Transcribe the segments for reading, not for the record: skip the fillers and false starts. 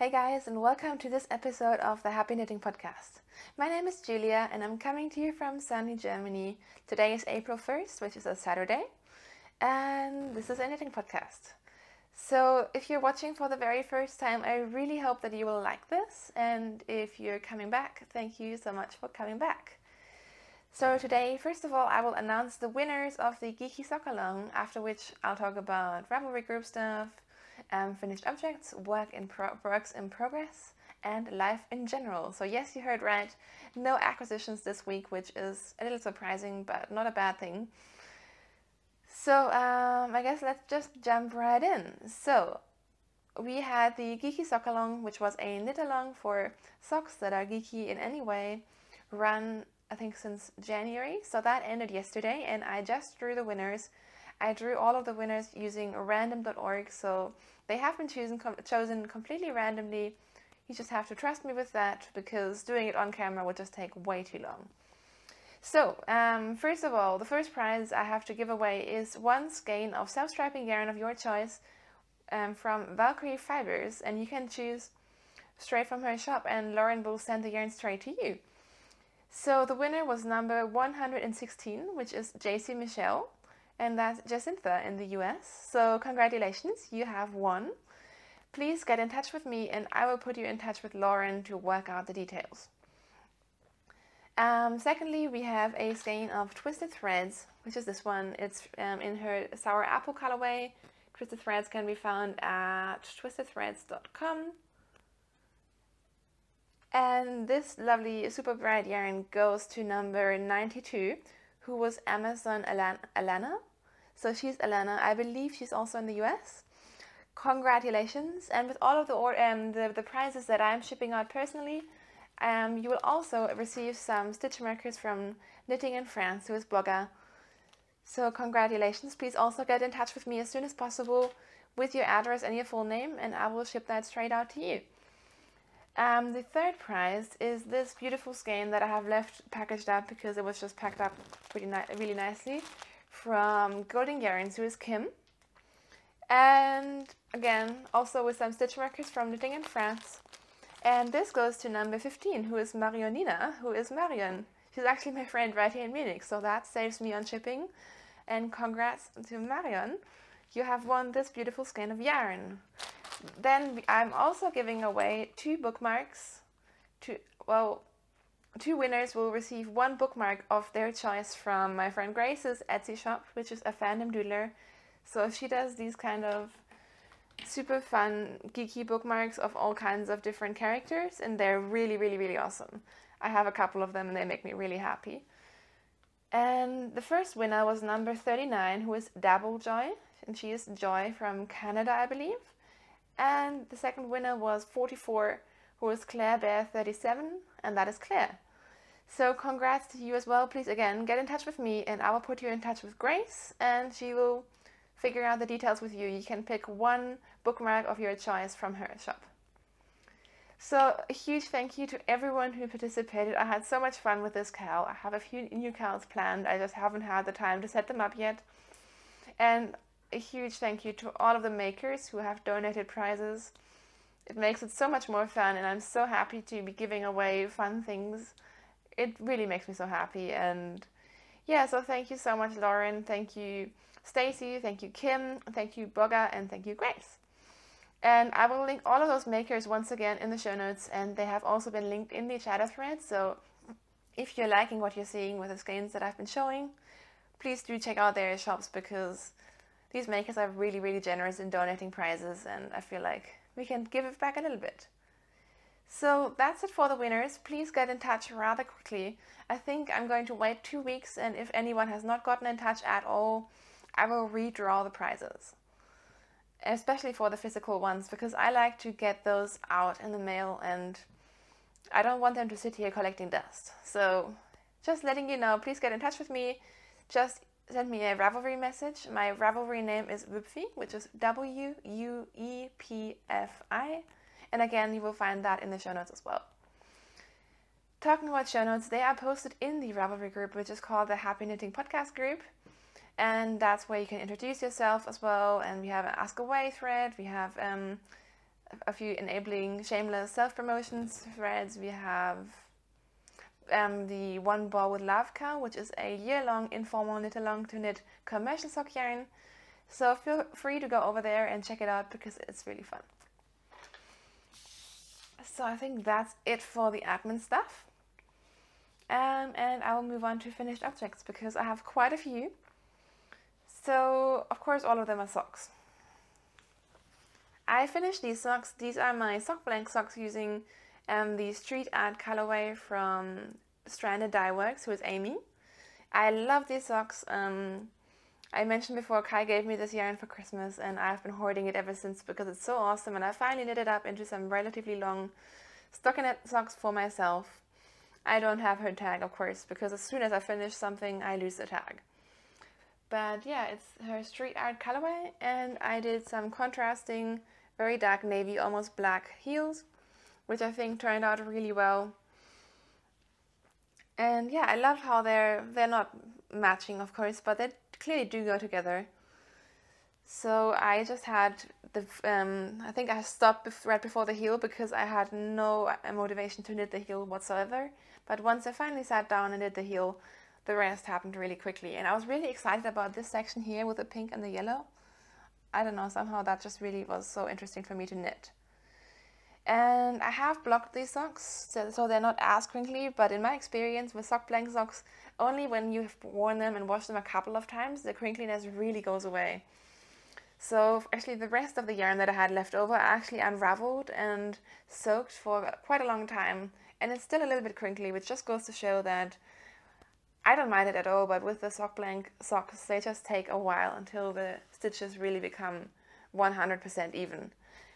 Hey guys, and welcome to this episode of the Happy Knitting Podcast. My name is Julia and I'm coming to you from sunny Germany. Today is April 1st, which is a Saturday, and this is a knitting podcast. So if you're watching for the very first time, I really hope that you will like this, and if you're coming back, thank you so much for coming back. So today, first of all, I will announce the winners of the Geekysockalong, after which I'll talk about Ravelry group stuff, finished objects, works in progress, and life in general. So yes, you heard right, no acquisitions this week, which is a little surprising, but not a bad thing. So I guess let's just jump right in. So we had the Geekysockalong, which was a knit-along for socks that are geeky in any way, run I think since January. So that ended yesterday, and I just drew the winners. I drew all of the winners using random.org, so they have been chosen completely randomly. You just have to trust me with that, because doing it on camera would just take way too long. So, first of all, the first prize I have to give away is one skein of self-striping yarn of your choice from Valkyrie Fibers, and you can choose straight from her shop, and Lauren will send the yarn straight to you. So the winner was number 116, which is JC Michelle, and that's Jacinta in the US. So congratulations, you have won. Please get in touch with me and I will put you in touch with Lauren to work out the details. Secondly, we have a skein of Twisted Threads, which is this one. It's in her Sour Apple colorway. Twisted Threads can be found at twistedthreads.com. And this lovely super bright yarn goes to number 92, who was Amazon Alana. So she's Alana. I believe she's also in the US. Congratulations! And with all of the prizes that I'm shipping out personally, you will also receive some stitch markers from Knitting in France, who is Blogger. So congratulations! Please also get in touch with me as soon as possible with your address and your full name, and I will ship that straight out to you. The third prize is this beautiful skein that I have left packaged up because it was just packed up really nicely, from Golden Yarns, who is Kim. And again, also with some stitch markers from Knitting in France. And this goes to number 15, who is Marionina, who is Marion. She's actually my friend right here in Munich, so that saves me on shipping. And congrats to Marion. You have won this beautiful skein of yarn. Then I'm also giving away 2 bookmarks. Two winners will receive one bookmark of their choice from my friend Grace's Etsy shop, which is a fandom doodler. So she does these kind of super fun, geeky bookmarks of all kinds of different characters, and they're really, really, really awesome. I have a couple of them and they make me really happy. And the first winner was number 39, who is Dabble Joy, and she is Joy from Canada, I believe. And the second winner was 44, who is Claire Bear 37, and that is Claire. So congrats to you as well. Please again get in touch with me and I will put you in touch with Grace, and she will figure out the details with you. You can pick one bookmark of your choice from her shop. So a huge thank you to everyone who participated. I had so much fun with this cowl. I have a few new cowls planned. I just haven't had the time to set them up yet. And a huge thank you to all of the makers who have donated prizes. It makes it so much more fun, and I'm so happy to be giving away fun things. It really makes me so happy. And yeah, so thank you so much, Lauren. Thank you, Stacy. Thank you, Kim. Thank you, Boga. And thank you, Grace. And I will link all of those makers once again in the show notes, and they have also been linked in the chatter thread. So if you're liking what you're seeing with the skeins that I've been showing, please do check out their shops, because these makers are really, really generous in donating prizes, and I feel like we can give it back a little bit. So that's it for the winners. Please get in touch rather quickly. I think I'm going to wait 2 weeks, and if anyone has not gotten in touch at all, I will redraw the prizes. Especially for the physical ones, because I like to get those out in the mail, and I don't want them to sit here collecting dust. So just letting you know, please get in touch with me. Just send me a Ravelry message. My Ravelry name is wuepfi, which is WUEPFI. And again, you will find that in the show notes as well. Talking about show notes, they are posted in the Ravelry group, which is called the Happy Knitting Podcast group. And that's where you can introduce yourself as well. And we have an Ask Away thread. We have a few enabling shameless self-promotions threads. We have the One Ball with Love Cow, which is a year-long informal knit-along to knit commercial sock yarn. So feel free to go over there and check it out because it's really fun. So I think that's it for the admin stuff. And I will move on to finished objects because I have quite a few. So of course all of them are socks. I finished these socks. These are my sock blank socks using the street art colorway from Stranded Dye Works, who is Amy. I love these socks. I mentioned before Kai gave me this yarn for Christmas and I've been hoarding it ever since because it's so awesome, and I finally knit it up into some relatively long stockinette socks for myself. I don't have her tag, of course, because as soon as I finish something I lose the tag. But yeah, it's her street art colorway, and I did some contrasting very dark navy, almost black heels, which I think turned out really well. And yeah, I love how they're not matching, of course, but they clearly do go together. So I just had the I think I stopped right before the heel because I had no motivation to knit the heel whatsoever. But once I finally sat down and did the heel, the rest happened really quickly. And I was really excited about this section here with the pink and the yellow. I don't know, somehow that just really was so interesting for me to knit. And I have blocked these socks, so they're not as crinkly, but in my experience with sock blank socks, only when you have worn them and washed them a couple of times, the crinkliness really goes away. So actually the rest of the yarn that I had left over I actually unraveled and soaked for quite a long time, and it's still a little bit crinkly, which just goes to show that I don't mind it at all, but with the sock blank socks, they just take a while until the stitches really become 100% even.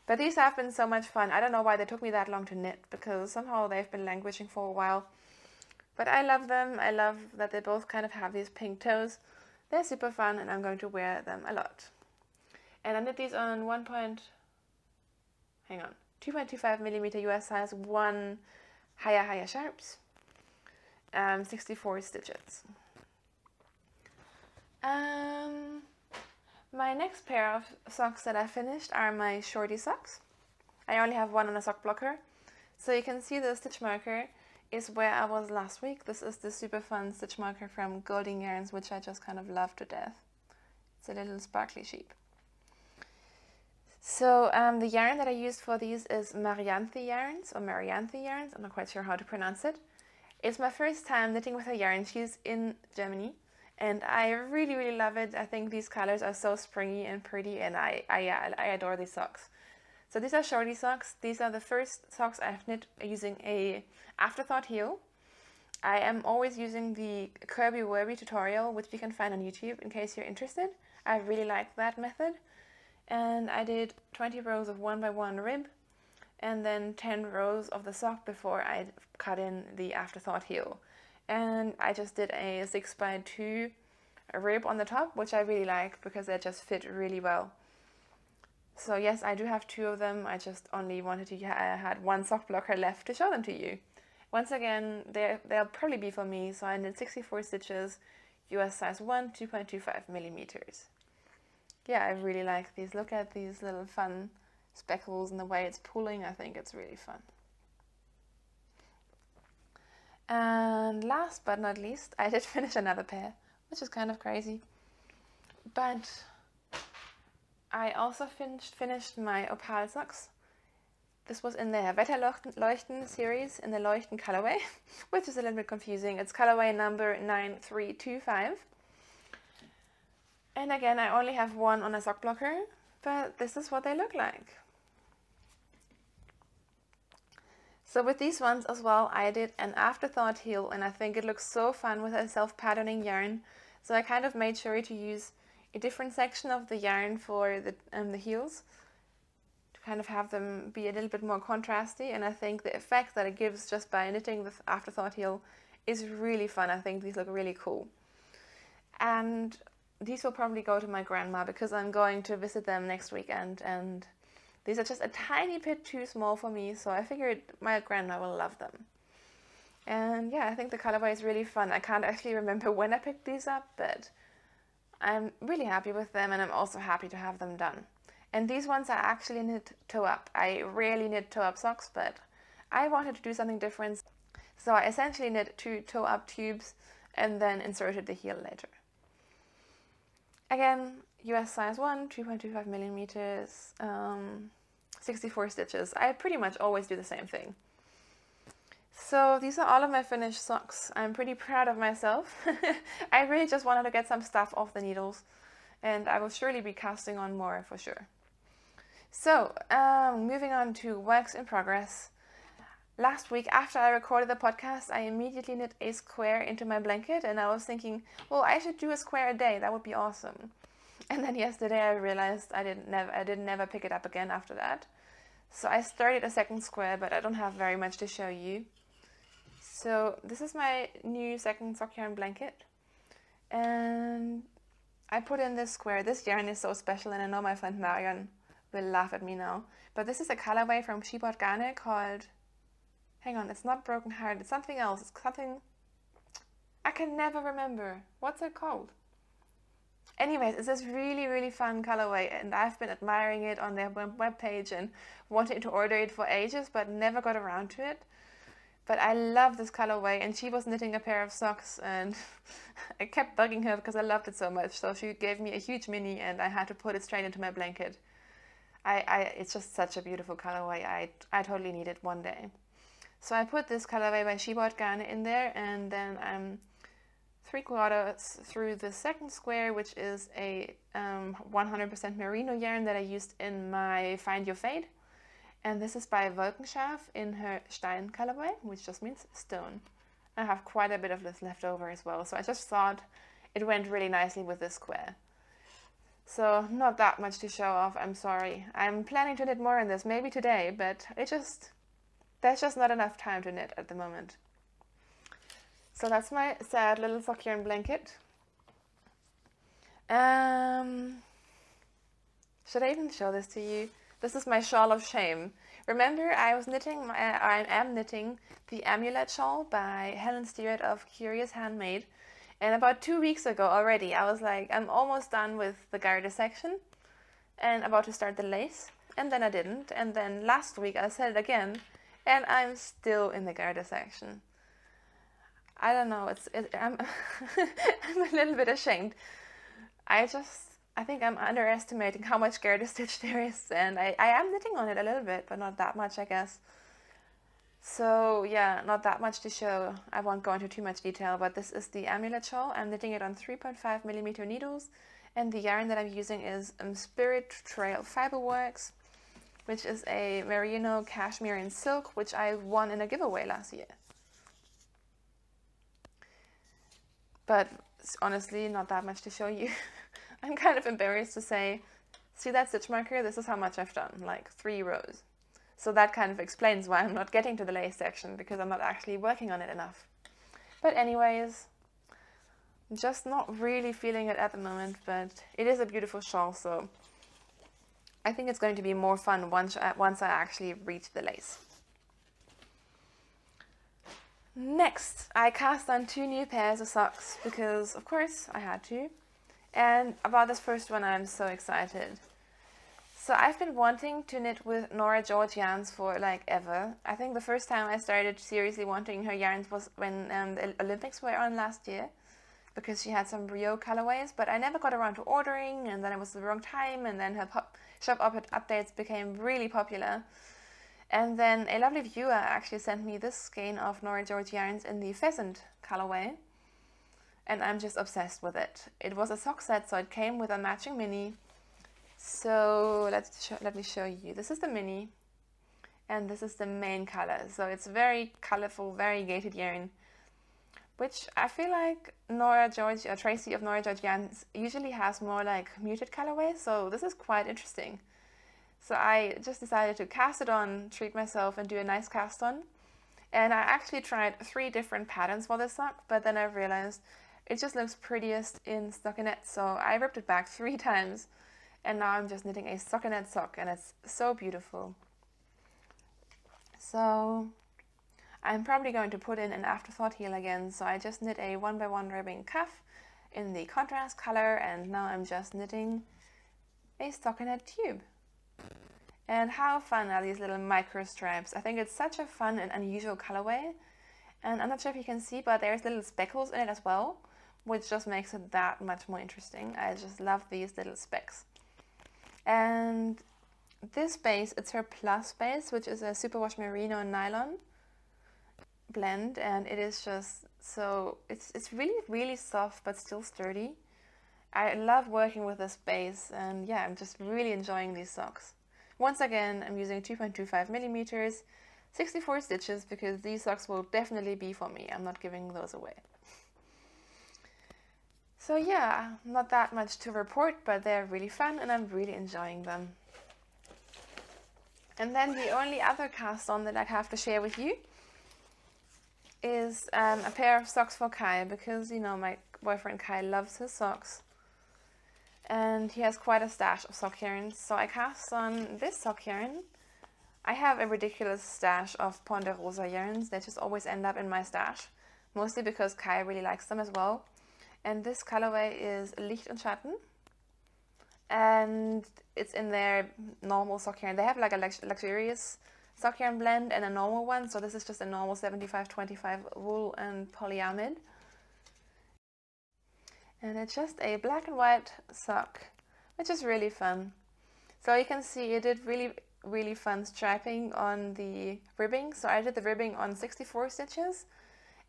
But these have been so much fun. I don't know why they took me that long to knit, because somehow they've been languishing for a while. But I love them. I love that they both kind of have these pink toes. They're super fun, and I'm going to wear them a lot. And I knit these on 2.25mm US size 1 higher sharps, 64 stitches. My next pair of socks that I finished are my shorty socks. I only have one on a sock blocker, so you can see the stitch marker is where I was last week. This is the super fun stitch marker from Golden Yarns, which I just kind of love to death. It's a little sparkly sheep. So the yarn that I used for these is Marianthe yarns, I'm not quite sure how to pronounce it. It's my first time knitting with a yarn. She's in Germany, and I really love it. I think these colors are so springy and pretty, and I adore these socks. So these are shorty socks. These are the first socks I've knit using a afterthought heel. I am always using the Kirby Werby tutorial, which you can find on YouTube in case you're interested. I really like that method. And I did 20 rows of 1x1 rib, and then 10 rows of the sock before I cut in the afterthought heel. And I just did a 6x2 rib on the top, which I really like because they just fit really well. So yes, I do have two of them. I just only wanted to, I had one sock blocker left to show them to you. Once again, they'll probably be for me, so I did 64 stitches, US size 1, 2.25mm. Yeah, I really like these. Look at these little fun speckles and the way it's pulling. I think it's really fun. And last but not least, I did finish another pair, which is kind of crazy. But I also finished my Opal socks. This was in the Wetterleuchten series in the Leuchten colorway, which is a little bit confusing. It's colorway number 9325. And again, I only have one on a sock blocker, but this is what they look like. So with these ones as well, I did an afterthought heel, and I think it looks so fun with a self-patterning yarn. So I kind of made sure to use a different section of the yarn for the heels, to kind of have them be a little bit more contrasty. And I think the effect that it gives just by knitting the afterthought heel is really fun. I think these look really cool. And these will probably go to my grandma because I'm going to visit them next weekend, and these are just a tiny bit too small for me, so I figured my grandma will love them. And yeah, I think the colorway is really fun. I can't actually remember when I picked these up, but I'm really happy with them, and I'm also happy to have them done. And these ones are actually knit toe up. I rarely knit toe up socks, but I wanted to do something different. So I essentially knit 2 toe up tubes and then inserted the heel later. Again, US size 1, 2.25 millimeters, 64 stitches. I pretty much always do the same thing. So these are all of my finished socks. I'm pretty proud of myself. I really just wanted to get some stuff off the needles, and I will surely be casting on more for sure. So, moving on to works in progress. Last week, after I recorded the podcast, I immediately knit a square into my blanket, and I was thinking, well, I should do a square a day. That would be awesome. And then yesterday I realized I didn't never pick it up again after that. So I started a second square, but I don't have very much to show you. So this is my new second sock yarn blanket, and I put in this square. This yarn is so special, and I know my friend Marion will laugh at me now. But this is a colorway from She Bought Garnet called, hang on, it's not Broken Heart, it's something else. It's something, I can never remember. What's it called? Anyways, it's this really, really fun colorway, and I've been admiring it on their webpage and wanted to order it for ages, but never got around to it. But I love this colorway, and she was knitting a pair of socks, and I kept bugging her because I loved it so much. So she gave me a huge mini, and I had to put it straight into my blanket. It's just such a beautiful colorway. I totally need it one day. So I put this colorway by She Bought Garnet in there, and then I'm 3/4 through the second square, which is a 100% merino yarn that I used in my Find Your Fade. And this is by Wolkenscharf in her Stein colorway, which just means stone. I have quite a bit of this left over as well, so I just thought it went really nicely with this square. So not that much to show off, I'm sorry. I'm planning to knit more in this, maybe today, but there's just not enough time to knit at the moment. So that's my sad little sock yarn blanket. Should I even show this to you? This is my shawl of shame. Remember, I am knitting the Amulet shawl by Helen Stewart of Curious Handmade. And about 2 weeks ago already, I was like, I'm almost done with the garter section and about to start the lace. And then I didn't. And then last week I said it again, and I'm still in the garter section. I don't know, I'm, I'm a little bit ashamed. I think I'm underestimating how much garter stitch there is, and I am knitting on it a little bit, but not that much, I guess. So yeah, not that much to show. I won't go into too much detail, but this is the Amulet shawl. I'm knitting it on 3.5 millimeter needles, and the yarn that I'm using is Spirit Trail Fiberworks, which is a merino cashmere and silk, which I won in a giveaway last year. But honestly, not that much to show you. I'm kind of embarrassed to say, see that stitch marker? This is how much I've done, like 3 rows. So that kind of explains why I'm not getting to the lace section, because I'm not actually working on it enough. But anyways, just not really feeling it at the moment, but it is a beautiful shawl, so I think it's going to be more fun once I actually reach the lace. Next, I cast on 2 new pairs of socks, because of course I had to. And about this first one, I'm so excited. So I've been wanting to knit with Nora George yarns for like ever. I think the first time I started seriously wanting her yarns was when the Olympics were on last year, because she had some Rio colorways, but I never got around to ordering, and then it was the wrong time, and then her shop updates became really popular. And then a lovely viewer actually sent me this skein of Nora George yarns in the Pheasant colorway, and I'm just obsessed with it. It was a sock set, so it came with a matching mini. So let me show you. This is the mini, and this is the main color. So it's very colorful, variegated yarn, which I feel like Nora George, or Tracy of Nora George Yarns, usually has more like muted colorways. So this is quite interesting. So I just decided to cast it on, treat myself, and do a nice cast on. And I actually tried 3 different patterns for this sock, but then I realized it just looks prettiest in stockinette, so I ripped it back 3 times, and now I'm just knitting a stockinette sock, and it's so beautiful. So I'm probably going to put in an afterthought heel again, so I just knit a 1x1 ribbing cuff in the contrast color, and now I'm just knitting a stockinette tube. And how fun are these little micro stripes? I think it's such a fun and unusual colorway. And I'm not sure if you can see, but there's little speckles in it as well, which just makes it that much more interesting. I just love these little specks. And this base, it's her Plus base, which is a superwash merino and nylon blend, and it is just so, it's really soft but still sturdy. I love working with this base, and yeah, I'm just really enjoying these socks. Once again, I'm using 2.25 millimeters, 64 stitches, because these socks will definitely be for me. I'm not giving those away. So yeah, not that much to report, but they're really fun and I'm really enjoying them. And then the only other cast on that I have to share with you is a pair of socks for Kai, because you know my boyfriend Kai loves his socks and he has quite a stash of sock yarns. So I cast on this sock yarn. I have a ridiculous stash of Ponderosa yarns. They just always end up in my stash, mostly because Kai really likes them as well. And this colorway is Licht und Schatten, and it's in their normal sock yarn. They have like a luxurious sock yarn blend and a normal one, so this is just a normal 75-25 wool and polyamide. And it's just a black and white sock, which is really fun. So you can see it did really fun striping on the ribbing. So I did the ribbing on 64 stitches,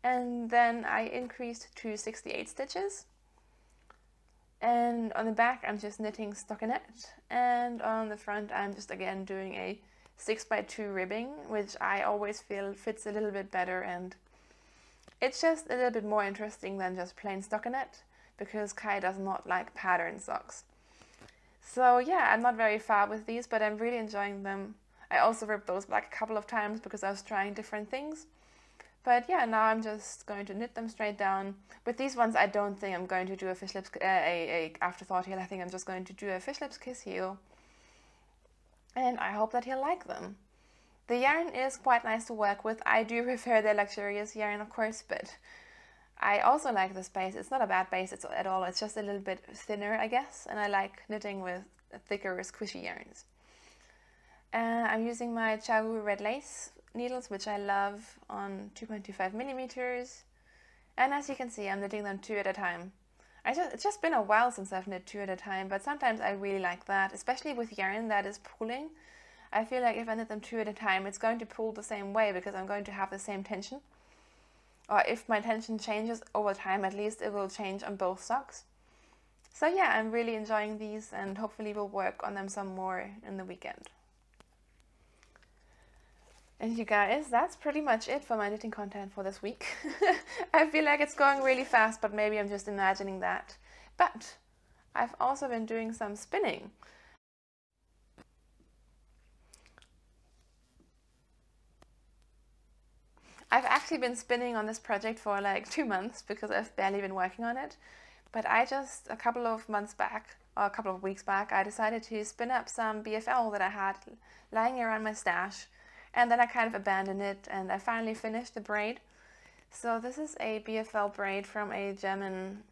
and then I increased to 68 stitches. And on the back I'm just knitting stockinette, and on the front I'm just again doing a 6x2 ribbing, which I always feel fits a little bit better, and it's just a little bit more interesting than just plain stockinette, because Kai does not like pattern socks. So yeah, I'm not very far with these, but I'm really enjoying them. I also ripped those back a couple of times because I was trying different things. But yeah, now I'm just going to knit them straight down. With these ones, I don't think I'm going to do a fish lips, a afterthought heel. I think I'm just going to do a fish lips kiss heel. And I hope that he'll like them. The yarn is quite nice to work with. I do prefer the luxurious yarn, of course, but I also like this base. It's not a bad base at all. It's just a little bit thinner, I guess. And I like knitting with thicker, squishy yarns. I'm using my Chahu red lace needles, which I love, on 2.25 millimeters. And as you can see, I'm knitting them 2 at a time. It's just been a while since I've knit 2 at a time, but sometimes I really like that, especially with yarn that is pulling. I feel like if I knit them 2 at a time, it's going to pull the same way because I'm going to have the same tension. Or if my tension changes over time, at least it will change on both socks. So yeah, I'm really enjoying these, and hopefully we'll work on them some more in the weekend. And you guys, that's pretty much it for my knitting content for this week. I feel like it's going really fast, but maybe I'm just imagining that. But I've also been doing some spinning. I've actually been spinning on this project for like 2 months because I've barely been working on it. But I just, a couple of months back, or a couple of weeks back, I decided to spin up some BFL that I had lying around my stash. And then I kind of abandoned it, and I finally finished the braid. So this is a BFL braid from a German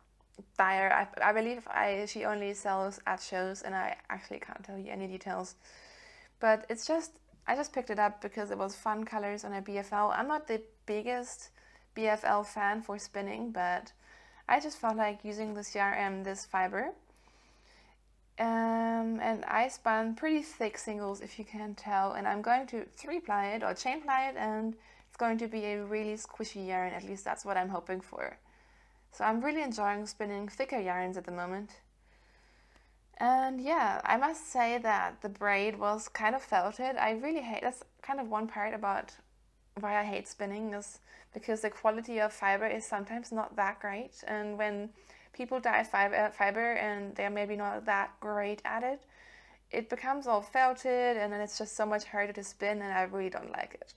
dyer. I believe she only sells at shows, and I actually can't tell you any details. But it's just, I just picked it up because it was fun colors on a BFL. I'm not the biggest BFL fan for spinning, but I just felt like using this yarn, this fiber. And I spun pretty thick singles, if you can tell, and I'm going to 3-ply it or chain ply it, and it's going to be a really squishy yarn. At least that's what I'm hoping for. So I'm really enjoying spinning thicker yarns at the moment. And yeah, I must say that the braid was kind of felted. I really hate, that's kind of one part about why I hate spinning, is because the quality of fiber is sometimes not that great, and when people dye fiber and they're maybe not that great at it, it becomes all felted, and then it's just so much harder to spin, and I really don't like it.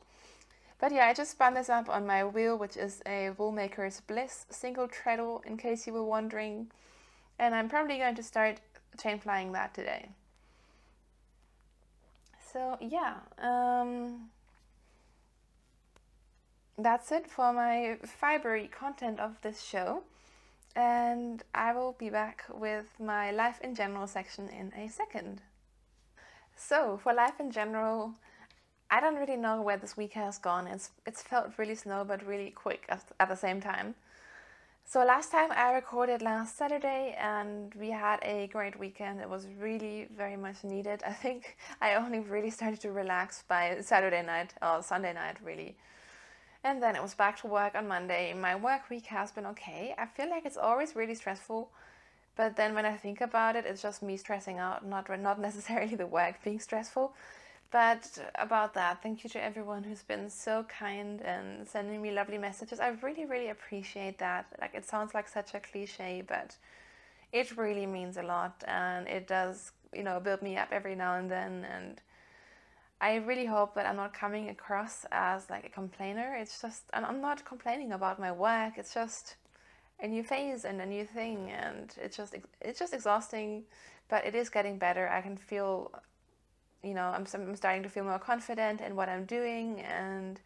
But yeah, I just spun this up on my wheel, which is a Woolmaker's Bliss single treadle, in case you were wondering, and I'm probably going to start chain plying that today. So yeah, that's it for my fibery content of this show. And I will be back with my life in general section in a second. So for life in general, I don't really know where this week has gone. It's felt really slow but really quick at the same time. So last time I recorded last Saturday and we had a great weekend. It was really very much needed. I think I only really started to relax by Saturday night or Sunday night really. And then it was back to work on Monday. My work week has been okay. I feel like it's always really stressful, but then when I think about it, it's just me stressing out, not necessarily the work being stressful. But about that, thank you to everyone who's been so kind and sending me lovely messages. I really, really appreciate that. Like, it sounds like such a cliche, but it really means a lot, and it does, build me up every now and then. And I really hope that I'm not coming across as like a complainer. It's just, and I'm not complaining about my work. It's just a new phase and a new thing, and it's just exhausting, but it is getting better. I can feel, I'm starting to feel more confident in what I'm doing, and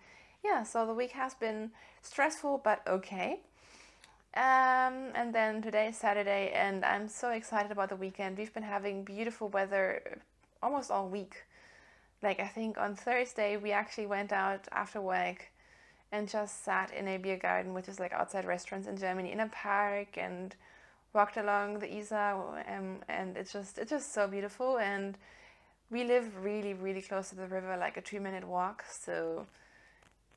yeah, so the week has been stressful but okay. And then today is Saturday, and I'm so excited about the weekend. We've been having beautiful weather almost all week. Like, I think on Thursday we actually went out after work and just sat in a beer garden, which is like outside restaurants in Germany, in a park, and walked along the Isar, and it's just so beautiful. And we live really, really close to the river, like a 2-minute walk. So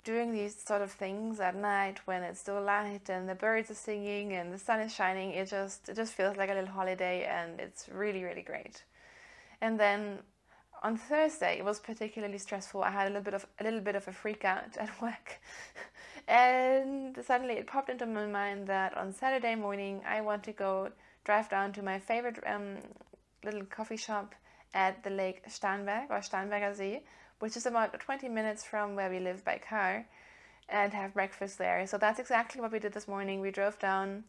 doing these sort of things at night when it's still light and the birds are singing and the sun is shining, it just feels like a little holiday, and it's really, really great. And then on Thursday it was particularly stressful. I had a little bit of a freak out at work. And suddenly it popped into my mind that on Saturday morning I want to go drive down to my favorite little coffee shop at the lake Starnberg, or Starnberger See, which is about 20 minutes from where we live by car, and have breakfast there. So that's exactly what we did this morning. We drove down,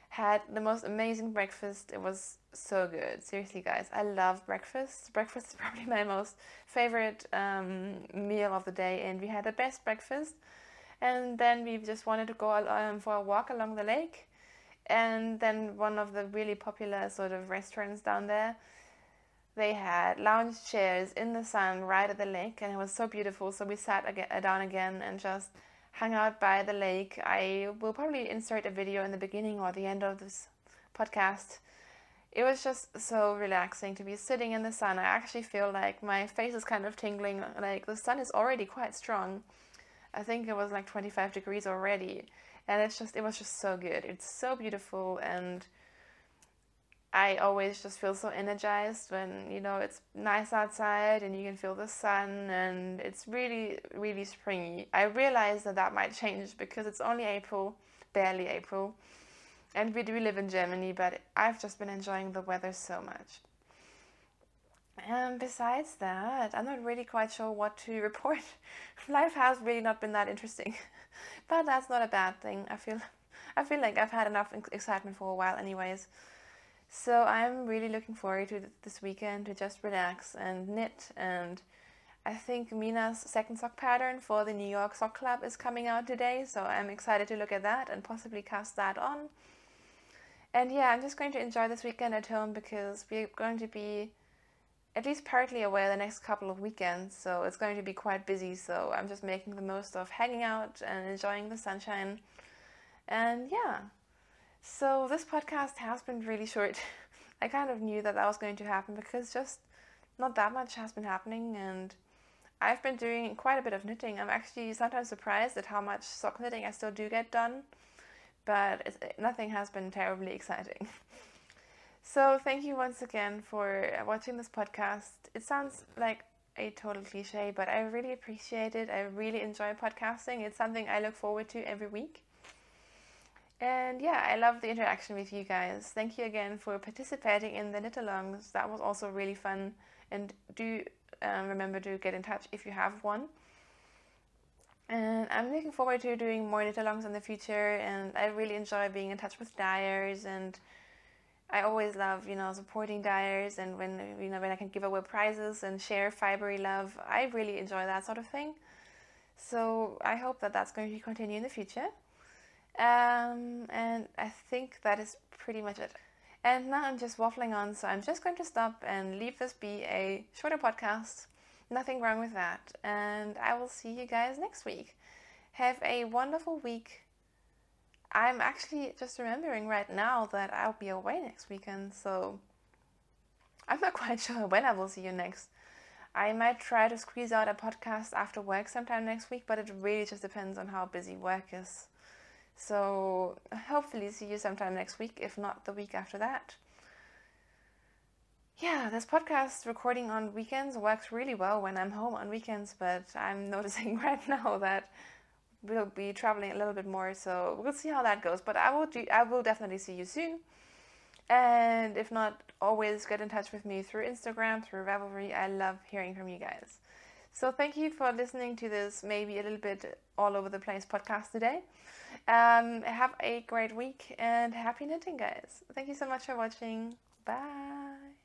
had the most amazing breakfast. It was so good. Seriously, guys, I love breakfast. Breakfast is probably my most favorite meal of the day, and we had the best breakfast. And then we just wanted to go for a walk along the lake. And then one of the really popular sort of restaurants down there, they had lounge chairs in the sun right at the lake, and it was so beautiful. So we sat down again and just hung out by the lake. I will probably insert a video in the beginning or the end of this podcast. It was just so relaxing to be sitting in the sun. I actually feel like my face is kind of tingling. Like, the sun is already quite strong. I think it was like 25 degrees already. And it was just so good. It's so beautiful, and I always just feel so energized when, it's nice outside and you can feel the sun, and it's really, really springy. I realize that might change because it's only April, barely April, and we do live in Germany, but I've just been enjoying the weather so much. And besides that, I'm not really quite sure what to report. Life has really not been that interesting, but that's not a bad thing. I feel like I've had enough excitement for a while anyways. So I'm really looking forward to this weekend to just relax and knit. And I think Mina's second sock pattern for the New York Sock Club is coming out today, so I'm excited to look at that and possibly cast that on. And yeah, I'm just going to enjoy this weekend at home because we're going to be at least partly away the next couple of weekends, so it's going to be quite busy. So I'm just making the most of hanging out and enjoying the sunshine. And yeah, so this podcast has been really short. I kind of knew that was going to happen because just not that much has been happening, and I've been doing quite a bit of knitting. I'm actually sometimes surprised at how much sock knitting I still do get done, but nothing has been terribly exciting. So thank you once again for watching this podcast. It sounds like a total cliche, but I really appreciate it. I really enjoy podcasting. It's something I look forward to every week. And yeah, I love the interaction with you guys. Thank you again for participating in the knit-alongs. That was also really fun. And do remember to get in touch if you have one. And I'm looking forward to doing more knit-alongs in the future. And I really enjoy being in touch with dyers. And I always love, supporting dyers. And when I can give away prizes and share fibery love, I really enjoy that sort of thing. So I hope that that's going to continue in the future. And I think that is pretty much it. And now I'm just waffling on, so I'm just going to stop and leave this be a shorter podcast. Nothing wrong with that. And I will see you guys next week. Have a wonderful week. I'm actually just remembering right now that I'll be away next weekend, so I'm not quite sure when I will see you next. I might try to squeeze out a podcast after work sometime next week, but it really just depends on how busy work is. So hopefully see you sometime next week, if not the week after that. Yeah, this podcast recording on weekends works really well when I'm home on weekends, but I'm noticing right now that we'll be traveling a little bit more, so we'll see how that goes. But I will definitely see you soon. And if not, always get in touch with me through Instagram, through Ravelry. I love hearing from you guys. So thank you for listening to this maybe a little bit all over the place podcast today. Have a great week and happy knitting, guys. Thank you so much for watching. Bye.